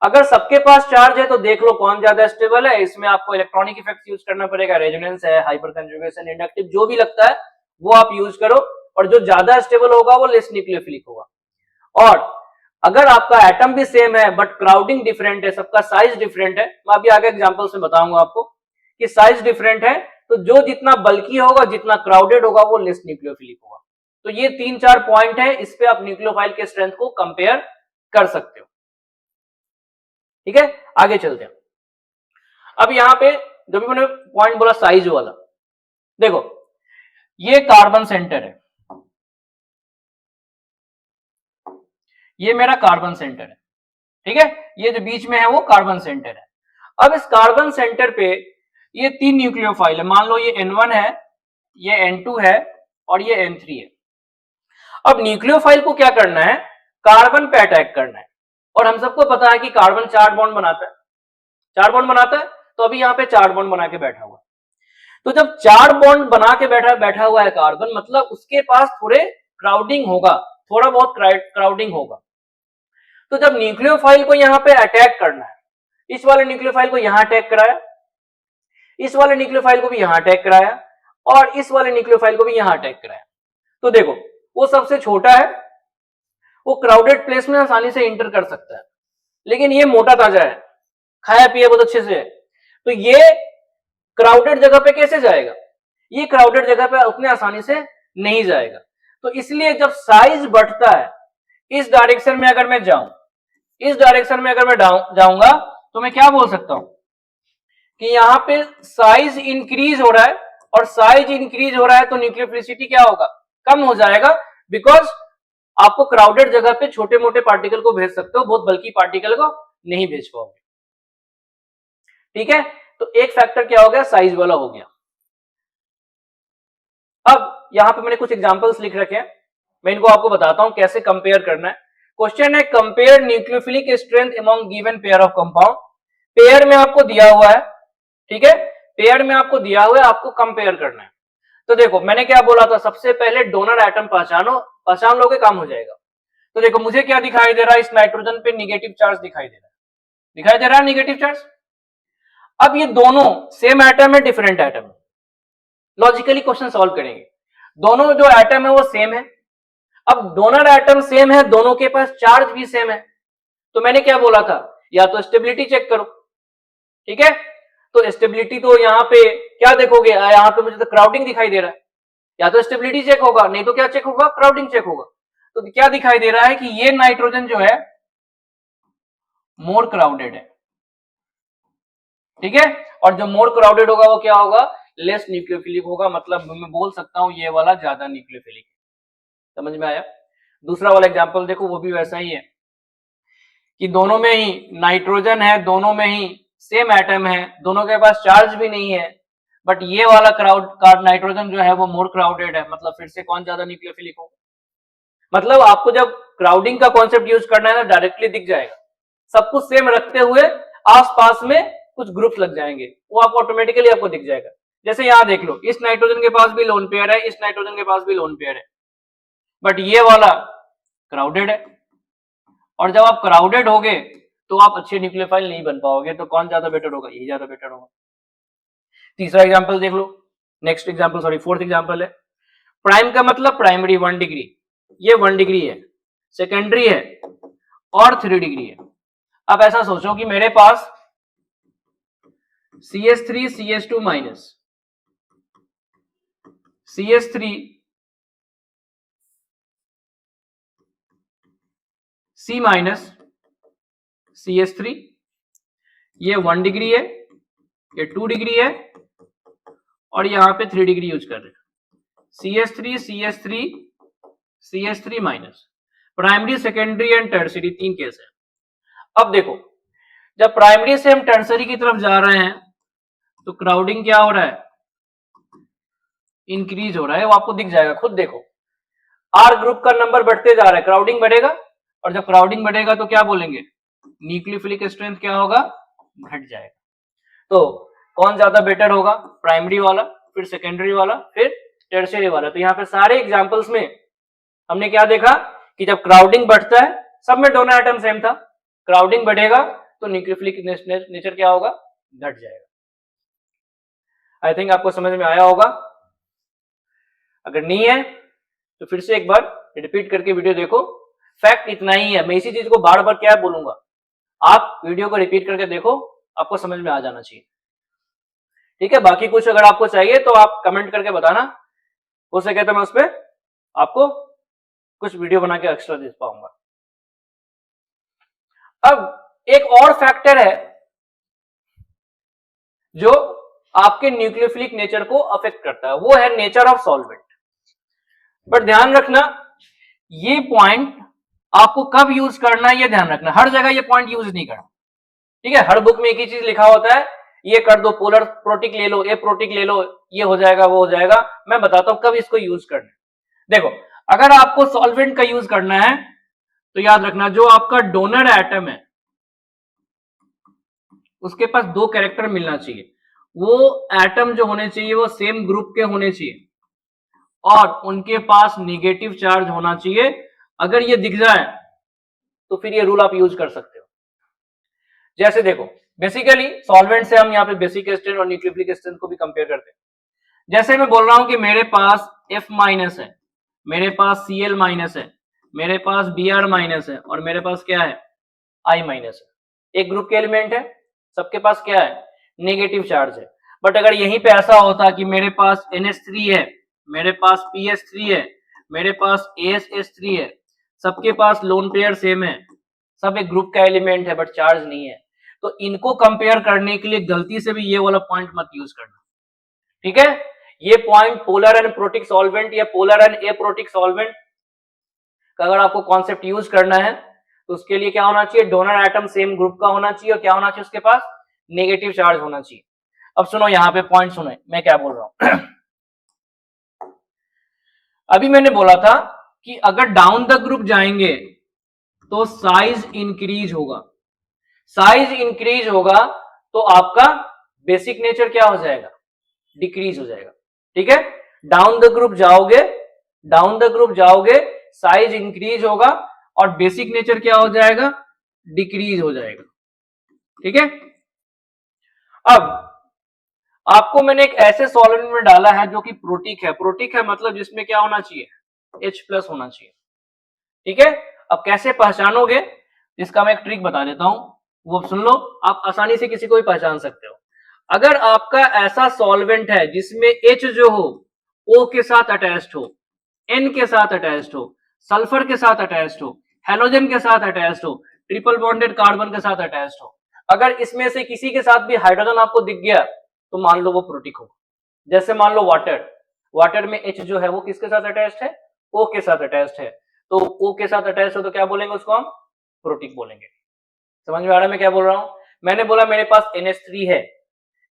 अगर सबके पास चार्ज है तो देख लो कौन ज्यादा स्टेबल है, इसमें आपको इलेक्ट्रॉनिक इफेक्ट यूज करना पड़ेगा, रेजोनेंस है, हाइपर कंजुगेशन, इंडक्टिव, जो भी लगता है वो आप यूज करो, और जो ज्यादा स्टेबल होगा वो लेस न्यूक्लियोफिलिक होगा। और अगर आपका एटम भी सेम है बट क्राउडिंग डिफरेंट है, सबका साइज डिफरेंट है, मैं अभी आगे एग्जांपल से बताऊंगा आपको कि साइज डिफरेंट है, तो जो जितना बल्की होगा, जितना क्राउडेड होगा, वो लेस न्यूक्लियोफिलिक होगा। तो ये 3-4 पॉइंट है, इस पे आप न्यूक्लियोफाइल के स्ट्रेंथ को कंपेयर कर सकते हो। ठीक है, आगे चलते हैं। अब यहां पे जब भी मैंने पॉइंट बोला साइज वाला, देखो ये कार्बन सेंटर है, ये मेरा कार्बन सेंटर है, ठीक है, ये जो बीच में है वो कार्बन सेंटर है। अब इस कार्बन सेंटर पे ये 3 न्यूक्लियोफाइल है, मान लो ये N1 है, ये N2 है और ये N3 है। अब न्यूक्लियोफाइल को क्या करना है, कार्बन पे अटैक करना है, और हम सबको पता है कि कार्बन 4 बॉन्ड बनाता है, 4 बॉन्ड बनाता है, तो अभी यहाँ पे 4 बॉन्ड बना के बैठा हुआ है। तो जब 4 बॉन्ड बना के बैठा हुआ है कार्बन, मतलब उसके पास थोड़े क्राउडिंग होगा, थोड़ा बहुत क्राउडिंग होगा। तो जब न्यूक्लियोफाइल को यहाँ पे अटैक करना है, इस वाले न्यूक्लियोफाइल को यहाँ अटैक कराया, इस वाले न्यूक्लियोफाइल को भी यहाँ अटैक कराया, और इस वाले न्यूक्लियोफाइल को भी यहाँ अटैक कराया। तो देखो वो सबसे छोटा है, वो क्राउडेड प्लेस में आसानी से इंटर कर सकता है, लेकिन ये मोटा ताजा है, खाया पिया बहुत अच्छे से है, तो ये क्राउडेड जगह पे कैसे जाएगा, ये क्राउडेड जगह पे उतने आसानी से नहीं जाएगा। तो इसलिए जब साइज बढ़ता है, इस डायरेक्शन में अगर मैं जाऊं, इस डायरेक्शन में अगर मैं जाऊंगा, तो मैं क्या बोल सकता हूं कि यहां पे साइज इंक्रीज हो रहा है, और साइज इंक्रीज हो रहा है तो न्यूक्लियोफिलिसिटी क्या होगा, कम हो जाएगा, बिकॉज आपको क्राउडेड जगह पे छोटे मोटे पार्टिकल को भेज सकते हो, बहुत बल्कि पार्टिकल को नहीं भेज पाओगे। ठीक है, तो एक फैक्टर क्या हो गया, साइज वाला हो गया। अब यहां पे मैंने कुछ एग्जांपल्स लिख रखे हैं, मैं इनको आपको बताता हूं कैसे कंपेयर करना है। क्वेश्चन है compare nucleophilic strength among given pair of compound. Pair में आपको दिया हुआ है, ठीक है, पेयर में आपको दिया हुआ है, आपको कंपेयर करना है। तो देखो मैंने क्या बोला था, सबसे पहले डोनर एटम पहचान लोगे, काम हो जाएगा। तो देखो मुझे क्या दिखाई दे रहा है, इस नाइट्रोजन पे निगेटिव चार्ज दिखाई दे रहा है निगेटिव चार्ज। अब ये दोनों सेम एटम है, डिफरेंट एटम है, लॉजिकली क्वेश्चन सॉल्व करेंगे। दोनों जो एटम है वो सेम है, अब डोनर एटम सेम है, दोनों के पास चार्ज भी सेम है, तो मैंने क्या बोला था, या तो स्टेबिलिटी चेक करो, ठीक है, तो स्टेबिलिटी तो यहां पे क्या देखोगे, यहां पे मुझे तो क्राउडिंग दिखाई दे रहा है, या तो स्टेबिलिटी चेक होगा, नहीं तो क्या चेक होगा, क्राउडिंग चेक होगा। तो क्या दिखाई दे रहा है कि ये नाइट्रोजन जो है मोर क्राउडेड है, ठीक है, और जो मोर क्राउडेड होगा वो क्या होगा, लेस न्यूक्लियोफिलिक होगा, मतलब मैं बोल सकता हूं ये वाला ज्यादा न्यूक्लियोफिलिक है। समझ में आया। दूसरा वाला एग्जांपल देखो, वो भी वैसा ही है कि दोनों में ही नाइट्रोजन है, दोनों में ही सेम एटम है, दोनों के पास चार्ज भी नहीं है, बट ये वाला नाइट्रोजन जो है वो मोर क्राउडेड है, मतलब फिर से कौन ज्यादा न्यूक्लियोफिलिक होगा। मतलब आपको जब क्राउडिंग का कॉन्सेप्ट यूज करना है ना, डायरेक्टली दिख जाएगा, सब कुछ सेम रखते हुए आसपास में कुछ ग्रुप्स लग जाएंगे, वो आपको ऑटोमेटिकली आपको दिख जाएगा। जैसे यहां देख लो, इस नाइट्रोजन के पास भी लोन पेयर है, इस नाइट्रोजन के पास भी लोन पेयर है, बट ये वाला क्राउडेड है, और जब आप क्राउडेड होगे तो आप अच्छे न्यूक्लियोफाइल नहीं बन पाओगे, तो कौन ज्यादा बेटर होगा, यही ज्यादा बेटर होगा। तीसरा एग्जांपल देख लो, next example, sorry fourth example है, प्राइम का मतलब प्राइमरी 1 डिग्री, ये 1 डिग्री है, सेकेंडरी है और 3 डिग्री है। अब ऐसा सोचो कि मेरे पास CH3 CH2 minus CH3 C minus CH3, ये 1 डिग्री है, ये 2 डिग्री है, और यहां पे 3 डिग्री यूज कर रहे हैं, CH3 CH3 CH3 minus, primary secondary and tertiary, 3 case है। अब देखो जब प्राइमरी से हम टर्सरी की तरफ जा रहे हैं तो क्राउडिंग क्या हो रहा है, इंक्रीज हो रहा है, वो आपको दिख जाएगा, खुद देखो आर ग्रुप का नंबर बढ़ते जा रहा है, क्राउडिंग बढ़ेगा, और जब क्राउडिंग बढ़ेगा तो क्या बोलेंगे, न्यूक्लियोफिलिक स्ट्रेंथ क्या होगा, घट जाएगा। तो कौन ज्यादा बेटर होगा, प्राइमरी वाला, फिर सेकेंडरी वाला, फिर टर्शियरी वाला। तो यहाँ पे सारे एग्जांपल्स में हमने क्या देखा कि जब क्राउडिंग बढ़ता है, सब में दोनों एटम सेम था, क्राउडिंग बढ़ेगा तो न्यूक्लियोफिलिक नेचर क्या होगा, घट जाएगा। आई थिंक आपको समझ में आया होगा, अगर नहीं है तो फिर से एक बार रिपीट करके वीडियो देखो, फैक्ट इतना ही है। मैं इसी चीज को बार बार क्या बोलूंगा, आप वीडियो को रिपीट करके देखो, आपको समझ में आ जाना चाहिए। ठीक है, बाकी कुछ अगर आपको चाहिए तो आप कमेंट करके बताना, हो सके तो मैं उस पर आपको कुछ वीडियो बना के एक्स्ट्रा दे पाऊंगा। अब एक और फैक्टर है जो आपके न्यूक्लियोफिलिक नेचर को अफेक्ट करता है, वो है नेचर ऑफ सॉल्वेंट। बट ध्यान रखना, ये पॉइंट आपको कब यूज करना है ये ध्यान रखना, हर जगह ये पॉइंट यूज नहीं करना। ठीक है, हर बुक में एक ही चीज लिखा होता है, ये कर दो, पोलर प्रोटिक ले लो, ए प्रोटिक ले लो, ये हो जाएगा वो हो जाएगा। मैं बताता हूं कब इसको यूज करना है। देखो, अगर आपको सॉल्वेंट का यूज करना है तो याद रखना, जो आपका डोनर एटम है उसके पास दो कैरेक्टर मिलना चाहिए। वो एटम जो होने चाहिए वो सेम ग्रुप के होने चाहिए और उनके पास नेगेटिव चार्ज होना चाहिए। अगर ये दिख जाए तो फिर ये रूल आप यूज कर सकते हो। जैसे देखो, बेसिकली सॉल्वेंट से हम यहाँ पे बेसिक स्ट्रेंथ और न्यूक्लियोफिलिक स्ट्रेंथ को भी कंपेयर करते हैं। जैसे मैं बोल रहा हूं कि मेरे पास F- है, मेरे पास Cl- है, मेरे पास Br- है और मेरे पास क्या है, I- है। एक ग्रुप के एलिमेंट है, सबके पास क्या है, नेगेटिव चार्ज है। बट अगर यहीं पे ऐसा होता कि मेरे पास NH3 है, मेरे पास PS3 है, मेरे पास ASH3 है, सबके पास लोन पेयर सेम है, सब एक ग्रुप का एलिमेंट है बट चार्ज नहीं है, तो इनको कंपेयर करने के लिए गलती से भी ये वाला पॉइंट मत यूज करना। ठीक है, ये point polar and protic solvent या पोलर एंड एप्रोटिक सॉल्वेंट का अगर आपको कॉन्सेप्ट यूज करना है तो उसके लिए क्या होना चाहिए, डोनर एटम सेम ग्रुप का होना चाहिए और क्या होना चाहिए, उसके पास नेगेटिव चार्ज होना चाहिए। अब सुनो, यहां पे पॉइंट सुनो मैं क्या बोल रहा हूं। अभी मैंने बोला था कि अगर डाउन द ग्रुप जाएंगे तो साइज इंक्रीज होगा, साइज इंक्रीज होगा तो आपका बेसिक नेचर क्या हो जाएगा, डिक्रीज हो जाएगा। ठीक है, डाउन द ग्रुप जाओगे, डाउन द ग्रुप जाओगे, साइज इंक्रीज होगा और बेसिक नेचर क्या हो जाएगा, डिक्रीज हो जाएगा। ठीक है, अब आपको मैंने एक ऐसे सॉल्वेंट में डाला है जो कि प्रोटिक है, प्रोटिक है मतलब जिसमें क्या होना चाहिए, H+ होना चाहिए। ठीक है, अब कैसे पहचानोगे इसका मैं एक ट्रिक बता देता हूं, वो सुन लो, आप आसानी से किसी को भी पहचान सकते हो। अगर आपका ऐसा सॉल्वेंट है जिसमें H जो हो O के साथ अटैच्ड हो, N के साथ अटैच्ड हो, सल्फर के साथ अटैच्ड हो, हेलोजन के साथ अटैच्ड हो, ट्रिपल बॉन्डेड कार्बन के साथ अटैच्ड हो, अगर इसमें से किसी के साथ भी हाइड्रोजन आपको दिख गया तो मान लो वो प्रोटिक होगा। जैसे मान लो वाटर, वाटर में H जो है वो किसके साथ अटैच्ड है, O के साथ अटैच्ड है, तो O के साथ अटैच्ड हो तो क्या बोलेंगे, उसको हम प्रोटिक बोलेंगे। समझ में आ रहा है मैं क्या बोल रहा हूं, मैंने बोला मेरे पास NH3 है,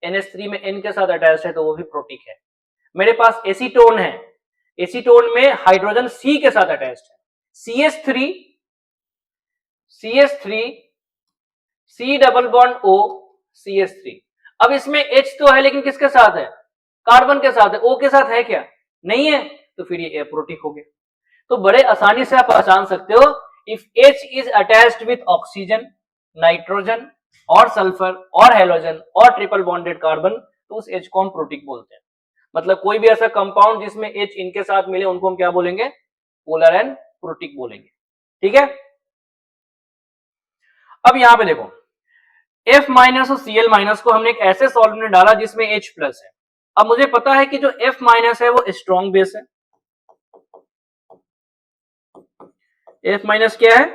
NH3 में N के साथ अटैच्ड है तो वो भी प्रोटिक है। मेरे पास एसीटोन है, एसीटोन में हाइड्रोजन C के साथ अटैच्ड है, CH3 C double bond O CH3। अब इसमें H तो है लेकिन किसके साथ है, कार्बन के साथ है, O के साथ है क्या, नहीं है, तो फिर ये एप्रोटिक हो गया। तो बड़े आसानी से आप पहचान सकते हो, if H is attached with oxygen, nitrogen और सल्फर और हेलोजन और ट्रिपल बॉन्डेड कार्बन तो उस H को हम प्रोटिक बोलते हैं। मतलब कोई भी ऐसा कंपाउंड जिसमें H इनके साथ मिले उनको हम क्या बोलेंगे, पोलर एंड प्रोटिक बोलेंगे। ठीक है, अब यहां पे देखो, F- और Cl- को हमने एक ऐसे सॉल्वेंट में डाला जिसमें H+ है। अब मुझे पता है कि जो F- है वो स्ट्रॉन्ग बेस है, F- क्या है,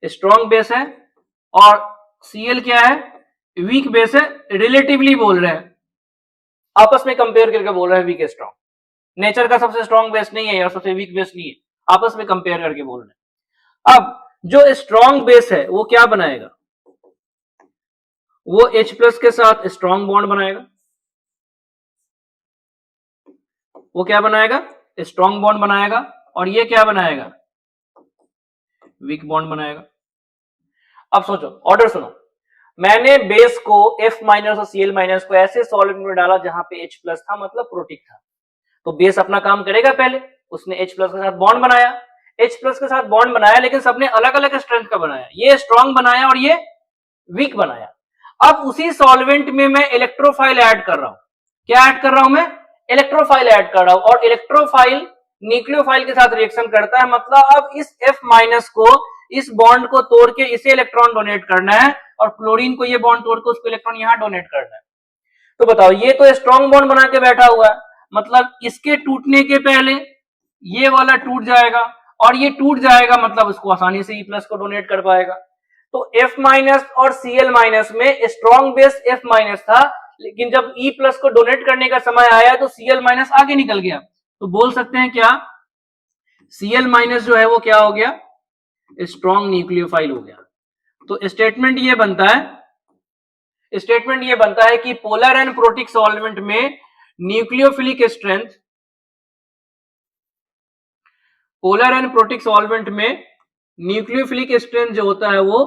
स्ट्रॉन्ग बेस है, और Cl क्या है, वीक बेस है। रिलेटिवली बोल रहे हैं, आपस में कंपेयर करके बोल रहे हैं वीक स्ट्रॉन्ग, नेचर का सबसे स्ट्रॉन्ग बेस नहीं है और सबसे वीक बेस नहीं है, आपस में कंपेयर करके बोल रहे हैं। अब जो स्ट्रॉन्ग बेस है वो क्या बनाएगा, वो H+ के साथ स्ट्रॉन्ग बॉन्ड बनाएगा, वो क्या बनाएगा, स्ट्रॉन्ग बॉन्ड बनाएगा, और ये क्या बनाएगा, वीक बॉन्ड बनाएगा। अब सोचो, ऑर्डर सुनो, मैंने बेस को F- और Cl- को ऐसे सॉल्वेंट में डाला जहां पे H+ था, मतलब प्रोटिक था, तो बेस अपना काम करेगा, पहले उसने H+ के साथ बॉन्ड बनाया, H+ के साथ बॉन्ड बनाया, लेकिन सबने अलग अलग स्ट्रेंथ का बनाया, ये स्ट्रॉन्ग बनाया और ये वीक बनाया। अब उसी सॉल्वेंट में मैं इलेक्ट्रोफाइल ऐड कर रहा हूं, क्या ऐड कर रहा हूं मैं, इलेक्ट्रोफाइल ऐड कर रहा हूं, और इलेक्ट्रोफाइल न्यूक्लियोफाइल के साथ रिएक्शन करता है, मतलब अब इस F- को इस बॉन्ड को तोड़ के इसे इलेक्ट्रॉन डोनेट करना है और फ्लोरीन को ये बॉन्ड तोड़ के उसको इलेक्ट्रॉन यहां डोनेट करना है। तो बताओ, ये तो स्ट्रॉन्ग बॉन्ड बना के बैठा हुआ है, मतलब इसके टूटने के पहले ये वाला टूट जाएगा और ये टूट जाएगा, मतलब उसको आसानी से E+ को डोनेट कर पाएगा। तो F- और Cl- में स्ट्रॉन्ग बेस F- था, लेकिन जब E+ को डोनेट करने का समय आया तो Cl- आगे निकल गया। तो बोल सकते हैं क्या, Cl- जो है वो क्या हो गया, स्ट्रॉन्ग न्यूक्लियोफाइल हो गया। तो स्टेटमेंट ये बनता है कि पोलर एंड प्रोटिक सॉल्वेंट में न्यूक्लियोफिलिक स्ट्रेंथ जो होता है वो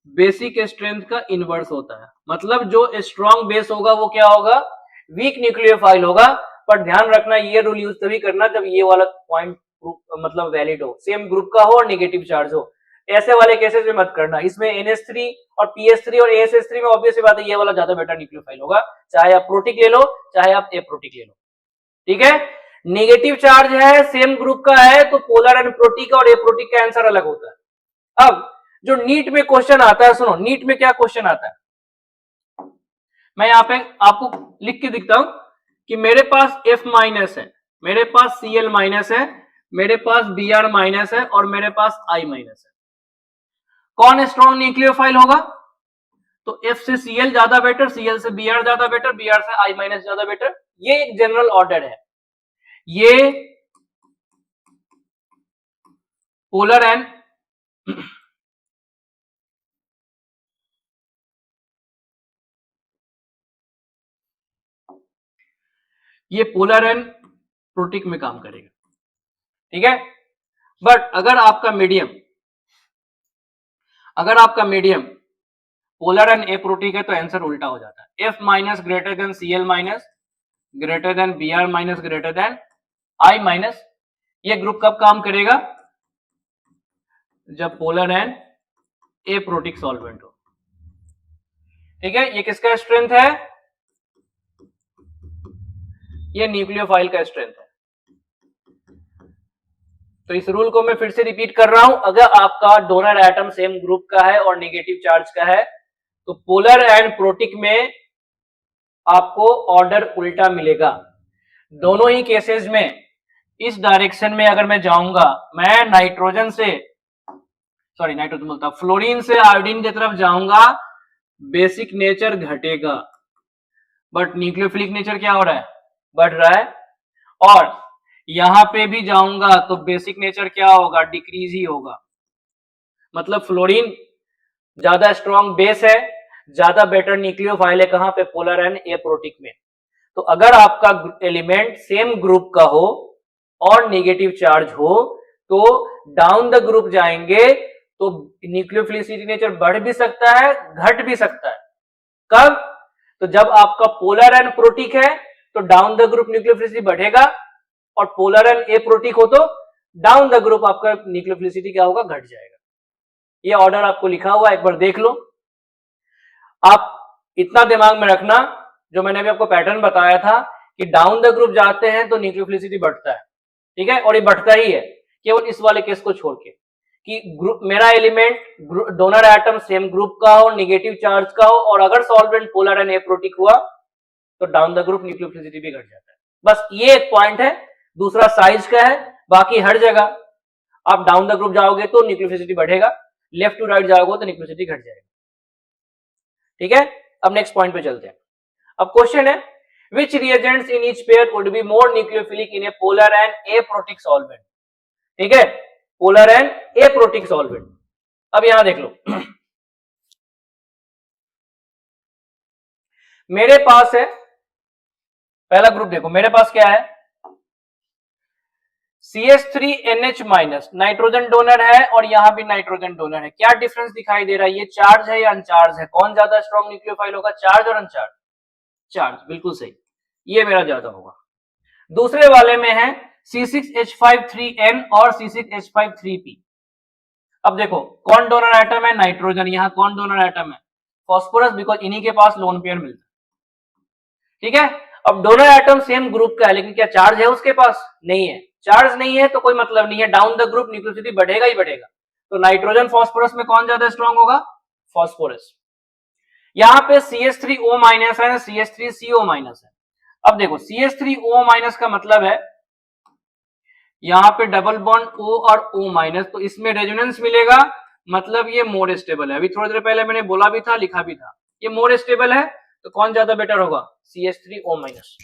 बेसिक स्ट्रेंथ का इनवर्स होता है। मतलब जो स्ट्रॉन्ग बेस होगा वो क्या होगा, वीक न्यूक्लियोफाइल होगा। पर ध्यान रखना, ये रूल यूज तभी करना जब ये वाला पॉइंट मतलब वैलिड हो, सेम ग्रुप का हो और नेगेटिव चार्ज हो। ऐसे वाले केसेस में मत करना। इसमें NH3 और PS3 और ASH3 में ऑब्वियस बात है ये वाला ज्यादा बेटर न्यूक्लियोफाइल होगा, चाहे आप प्रोटिक ले लो चाहे आप एप्रोटिक ले लो। ठीक है, नेगेटिव चार्ज है, सेम ग्रुप का है, तो पोलर एंड प्रोटिक और एप्रोटिक का आंसर अलग होता है। अब जो नीट में क्वेश्चन आता है, सुनो नीट में क्या क्वेश्चन आता है, मैं यहां पे आपको लिख के दिखता हूं कि मेरे पास F- है, मेरे पास Cl- है, मेरे पास Br- है और मेरे पास I- है। कौन स्ट्रॉन्ग न्यूक्लियोफाइल होगा, तो F से Cl ज्यादा बेटर, Cl से Br ज्यादा बेटर, Br से I- ज्यादा बेटर। ये एक जनरल ऑर्डर है। ये पोलर एंड प्रोटिक में काम करेगा। ठीक है, बट अगर आपका मीडियम पोलर एंड एप्रोटिक है तो आंसर उल्टा हो जाता है। F- greater than Cl- greater than Br- greater than I-। ये ग्रुप कब काम करेगा, जब पोलर एंड एप्रोटिक सॉल्वेंट हो। ठीक है, ये किसका स्ट्रेंथ है, ये न्यूक्लियोफाइल का स्ट्रेंथ है। तो इस रूल को मैं फिर से रिपीट कर रहा हूं, अगर आपका डोनर एटम सेम ग्रुप का है और नेगेटिव चार्ज का है तो पोलर एंड प्रोटिक में आपको ऑर्डर उल्टा मिलेगा। दोनों ही केसेस में इस डायरेक्शन में अगर मैं जाऊंगा, मैं नाइट्रोजन बोलता, फ्लोरीन से आयोडीन की तरफ जाऊंगा, बेसिक नेचर घटेगा, बट न्यूक्लियोफिलिक नेचर क्या हो रहा है, बढ़ रहा है। और यहां पे भी जाऊंगा तो बेसिक नेचर क्या होगा, डिक्रीज ही होगा। मतलब फ्लोरीन ज्यादा स्ट्रॉन्ग बेस है, ज्यादा बेटर न्यूक्लियोफाइल है, कहां पे, पोलर एंड एप्रोटिक में। तो अगर आपका एलिमेंट सेम ग्रुप का हो और नेगेटिव चार्ज हो तो डाउन द ग्रुप जाएंगे तो न्यूक्लियोफिलिसिटी नेचर बढ़ भी सकता है, घट भी सकता है। कब, तो जब आपका पोलर एंड प्रोटिक है तो डाउन द ग्रुप न्यूक्लियोफिलिसिटी बढ़ेगा, और पोलर एंड एप्रोटिक हो तो डाउन द ग्रुप आपका न्यूक्लियोफिलिसिटी क्या होगा, घट जाएगा। ये ऑर्डर आपको लिखा हुआ, एक बार देख लो। आप इतना दिमाग में रखना, जो मैंने अभी आपको पैटर्न बताया था कि डाउन द ग्रुप जाते हैं तो न्यूक्लियोफिलिसिटी बढ़ता है। ठीक है, और ये बढ़ता ही है, केवल इस वाले केस को छोड़ के कि ग्रुप, मेरा element donor atom same group का हो, नेगेटिव चार्ज का हो, और अगर सॉल्वेंट पोलर एंड एप्रोटिक हुआ तो डाउन द ग्रुप न्यूक्लियोफिलिसिटी भी घट जाता है। बस ये एक पॉइंट है, दूसरा साइज का है, बाकी हर जगह आप डाउन द ग्रुप जाओगे तो न्यूक्लियोफिलिसिटी बढ़ेगा, लेफ्ट टू राइट जाओगे तो न्यूक्लियोफिलिटी घट जाएगा। ठीक है, अब नेक्स्ट पॉइंट पे चलते हैं। अब क्वेश्चन है, which reagents in each pair would be more nucleophilic in a polar and aprotic solvent। ठीक है, पोलर एंड एप्रोटिक सॉल्वेंट। अब यहां देख लो मेरे पास है पहला ग्रुप, देखो मेरे पास क्या है, CH3NH- नाइट्रोजन डोनर है और यहां भी नाइट्रोजन डोनर है। क्या डिफरेंस दिखाई दे रहा है, ये चार्ज है या अनचार्ज है, कौन ज्यादा स्ट्रॉन्ग न्यूक्लियोफाइल होगा, चार्ज और अनचार्ज, चार्ज, बिल्कुल सही, ये मेरा ज्यादा होगा। दूसरे वाले में है C6H53N और C6H53P। अब देखो कौन डोनर एटम है, नाइट्रोजन, यहां कौन डोनर एटम है, फास्फोरस, बिकॉज इन्हीं के पास लोन पेयर मिलता है। ठीक है, अब डोनर एटम सेम ग्रुप का है, लेकिन क्या चार्ज है उसके पास, नहीं है। चार्ज नहीं है तो कोई मतलब नहीं है, डाउन द ग्रुप न्यूक्लियोसिटी बढ़ेगा ही बढ़ेगा। तो नाइट्रोजन फास्फोरस में कौन ज्यादा स्ट्रांग होगा? फास्फोरस। यहाँ पे CH3O माइनस है, CH3CO माइनस है। अब देखो CH3O माइनस का मतलब है यहाँ पे डबल बॉन्ड O और O माइनस, तो इसमें रेजोनेंस मिलेगा, मतलब ये मोर स्टेबल है। अभी थोड़ी देर पहले मैंने बोला भी था, लिखा भी था, ये मोर स्टेबल है, तो कौन ज्यादा बेटर होगा? CH3O minus.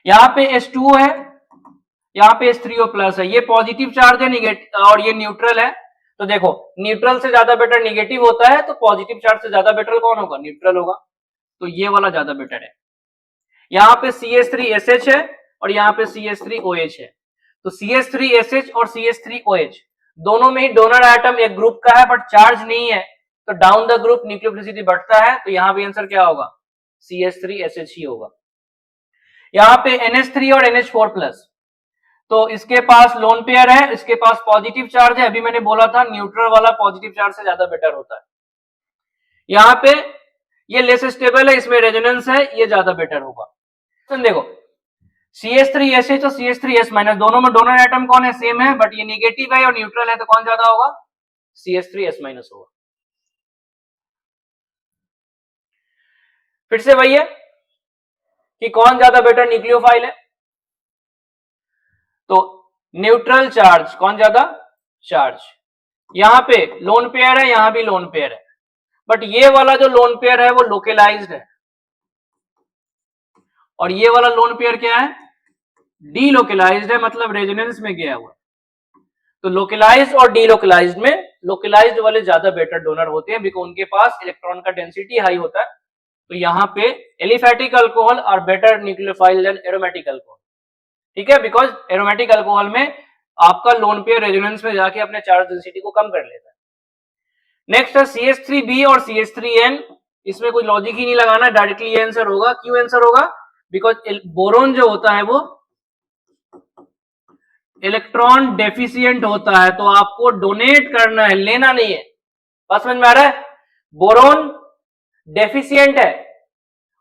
यहाँ पे H2O है, यहाँ पे H3O प्लस है, ये पॉजिटिव चार्ज है, निगेटिव, और ये न्यूट्रल है। तो देखो न्यूट्रल से ज्यादा बेटर निगेटिव होता है, तो पॉजिटिव चार्ज से ज्यादा बेटर कौन होगा? न्यूट्रल होगा, तो ये वाला ज्यादा बेटर है। यहाँ पे CH3SH है और यहाँ पे CH3OH है, तो CH3SH और CH3OH दोनों में ही डोनर एटम एक ग्रुप का है, बट चार्ज नहीं है, तो डाउन द ग्रुप न्यूक्लियोफिलिसिटी बढ़ता है, तो यहाँ भी आंसर क्या होगा? CH3SH ही होगा। यहाँ पे NH3 और NH4 प्लस, तो इसके पास लोन पेयर है, इसके पास पॉजिटिव चार्ज है, अभी मैंने बोला था न्यूट्रल वाला पॉजिटिव चार्ज से ज्यादा बेटर होता है। यहाँ पे ये लेस स्टेबल है, इसमें रेजोनेंस है, ये ज्यादा बेटर होगा। तो देखो CH3SH और CH3S माइनस दोनों में डोनर एटम कौन है? सेम है, बट ये निगेटिव है और न्यूट्रल है, तो कौन ज्यादा होगा? CH3S माइनस होगा। फिर से वही है कि कौन ज्यादा बेटर न्यूक्लियोफाइल है, तो न्यूट्रल चार्ज कौन ज्यादा? चार्ज। यहां पे लोन पेयर है, यहां भी लोन पेयर है, बट ये वाला जो लोन पेयर है वो लोकलाइज्ड है, और ये वाला लोन पेयर क्या है? डीलोकलाइज्ड है, मतलब रेजोनेंस में गया हुआ। तो लोकलाइज्ड और डीलोकलाइज्ड में लोकलाइज्ड वाले ज्यादा बेटर डोनर होते हैं, बिकॉज उनके पास इलेक्ट्रॉन का डेंसिटी हाई होता है। तो यहाँ पे aliphatic alcohol are better nucleophile than aromatic alcohol, ठीक है, बिकॉज एरोमेटिक अल्कोहल में आपका लोन पेयर रेजोनेंस में जाके अपने चार्ज डेंसिटी को कम कर लेता है। नेक्स्ट है CH3B और CH3N, इसमें कोई लॉजिक ही नहीं लगाना, डायरेक्टली ये आंसर होगा। क्यों आंसर होगा? बिकॉज बोरोन जो होता है वो इलेक्ट्रॉन डेफिशिएंट होता है, तो आपको डोनेट करना है, लेना नहीं है। बात समझ में आ रहा है? बोरोन डेफिशिएंट है,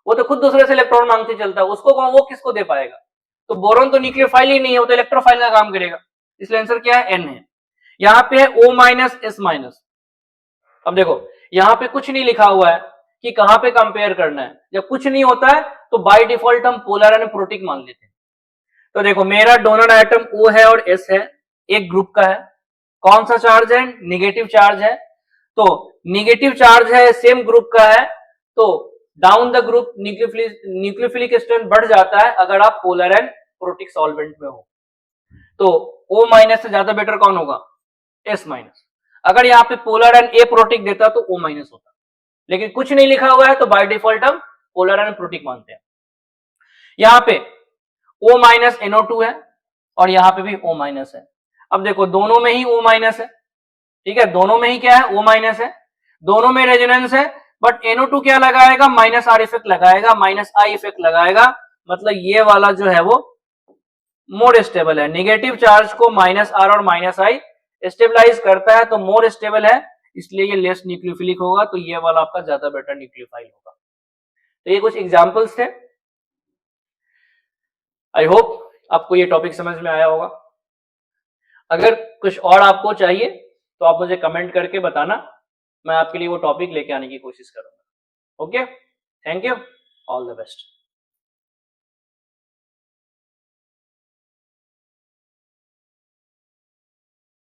वो तो खुद दूसरे से इलेक्ट्रॉन मांगते चलता है, उसको वो किसको दे पाएगा? तो बोरोन तो न्यूक्लियोफाइल ही नहीं है, वो तो इलेक्ट्रोफाइल का काम करेगा, इसलिए आंसर क्या है? N है। यहाँ पे है O माइनस S माइनस। अब देखो यहाँ पे कुछ नहीं लिखा हुआ है कि कहां पे कंपेयर करना है, जब कुछ नहीं होता है तो बाय डिफॉल्ट हम पोलर एंड प्रोटिक मान लेते हैं। तो देखो मेरा डोनर एटम O है और S है, एक ग्रुप का है, कौन सा चार्ज है? निगेटिव चार्ज है, तो निगेटिव चार्ज है, सेम ग्रुप का है, तो down the group nucleophilic strength बढ़ जाता है अगर आप पोलर एंड प्रोटिक सॉल्वेंट में हो। तो O माइनस से ज्यादा बेटर कौन होगा? S minus. अगर यहाँ पे पोलर एंड ए प्रोटिक देता तो O माइनस होता, लेकिन कुछ नहीं लिखा हुआ है, तो बाय डिफॉल्ट हम पोलर एंड प्रोटिक मानते हैं। यहाँ पे O माइनस NO2 है और यहाँ पे भी O माइनस है। अब देखो दोनों में ही O माइनस है, ठीक है, दोनों में ही क्या है? O माइनस है, दोनों में रेजोनेंस है, बट NO2 क्या लगाएगा? माइनस R इफेक्ट लगाएगा, माइनस I इफेक्ट लगाएगा, मतलब ये वाला जो है वो मोर स्टेबल है। नेगेटिव चार्ज को माइनस R और माइनस I स्टेबलाइज करता है, तो मोर स्टेबल है, इसलिए ये लेस न्यूक्लियोफिलिक होगा, तो ये वाला आपका ज्यादा बेटर न्यूक्लियोफाइल होगा। तो ये कुछ एग्जांपल्स थे। आई होप आपको ये टॉपिक समझ में आया होगा। अगर कुछ और आपको चाहिए तो आप मुझे कमेंट करके बताना, मैं आपके लिए वो टॉपिक लेके आने की कोशिश करूंगा। Okay, thank you, all the best.